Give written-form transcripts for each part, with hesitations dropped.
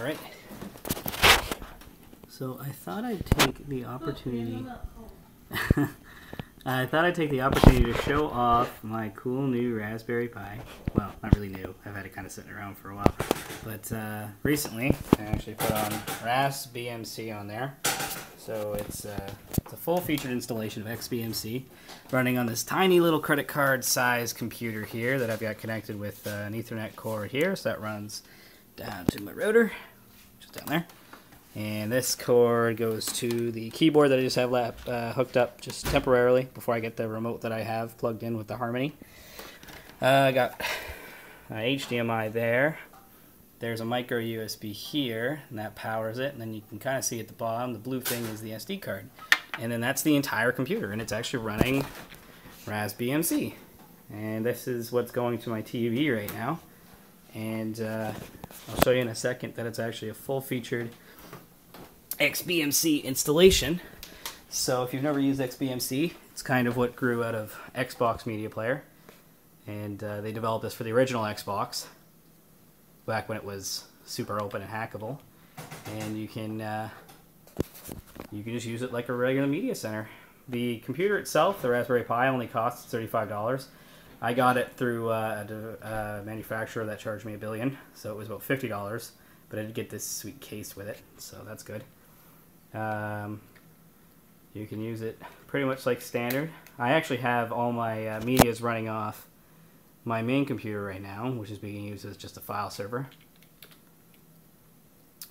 Alright. So I thought I'd take the opportunity to show off my cool new Raspberry Pi. Well, not really new. I've had it kind of sitting around for a while. But recently, I actually put on Raspbmc on there. So it's a full-featured installation of Raspbmc running on this tiny little credit card size computer here that I've got connected with an Ethernet cord here. So that runs down to my router, just down there. And this cord goes to the keyboard that I just have hooked up just temporarily before I get the remote that I have plugged in with the Harmony. I got HDMI there. There's a micro USB here, and that powers it. And then you can kind of see at the bottom, the blue thing is the SD card. And then that's the entire computer, and it's actually running Raspbmc. And this is what's going to my TV right now. And I'll show you in a second that it's actually a full-featured Raspbmc installation. So if you've never used Raspbmc, it's kind of what grew out of Xbox Media Player. And they developed this for the original Xbox, back when it was super open and hackable. And you can just use it like a regular media center. The computer itself, the Raspberry Pi, only costs $35. I got it through a manufacturer that charged me $1 billion, so it was about $50. But I did get this sweet case with it, so that's good. You can use it pretty much like standard. I actually have all my medias running off my main computer right now, which is being used as just a file server.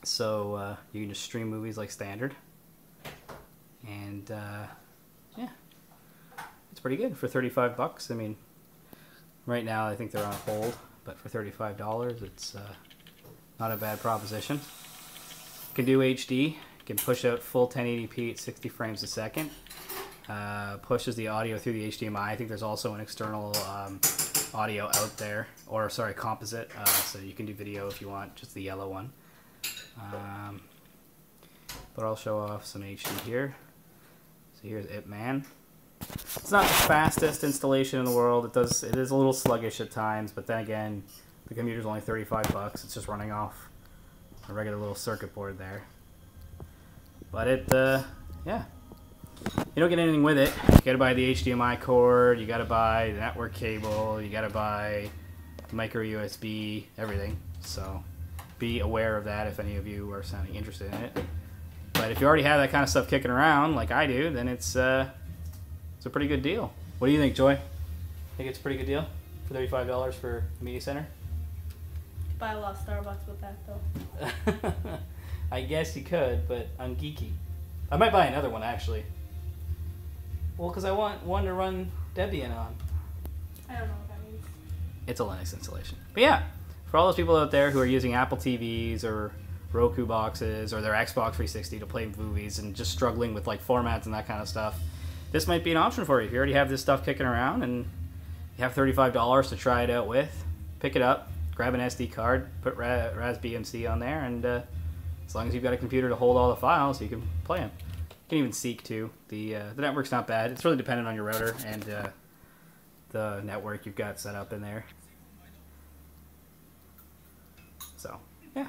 So you can just stream movies like standard. And yeah, it's pretty good for 35 bucks. I mean, right now I think they're on hold, but for $35 it's not a bad proposition. You can do HD, you can push out full 1080p at 60 frames a second. Pushes the audio through the HDMI. I think there's also an external audio out there, or sorry, composite, so you can do video if you want, just the yellow one. But I'll show off some HD here. So here's Ip Man. It's not the fastest installation in the world. It is a little sluggish at times, but then again, the computer's only 35 bucks. It's just running off a regular little circuit board there. But yeah. You don't get anything with it. You gotta buy the HDMI cord, you gotta buy the network cable, you gotta buy micro USB, everything. So be aware of that if any of you are sounding interested in it. But if you already have that kind of stuff kicking around, like I do, then it's a pretty good deal. What do you think, Joy? Think it's a pretty good deal for $35 for the media center? Buy a lot of Starbucks with that, though. I guess you could, but I'm geeky. I might buy another one, actually. Well, because I want one to run Debian on. I don't know what that means. It's a Linux installation. But yeah, for all those people out there who are using Apple TVs or Roku boxes or their Xbox 360 to play movies and just struggling with like formats and that kind of stuff, this might be an option for you. If you already have this stuff kicking around and you have $35 to try it out with, pick it up, grab an SD card, put Raspbmc on there, and as long as you've got a computer to hold all the files, you can play them. You can even seek too. The network's not bad. It's really dependent on your router and the network you've got set up in there. So, yeah.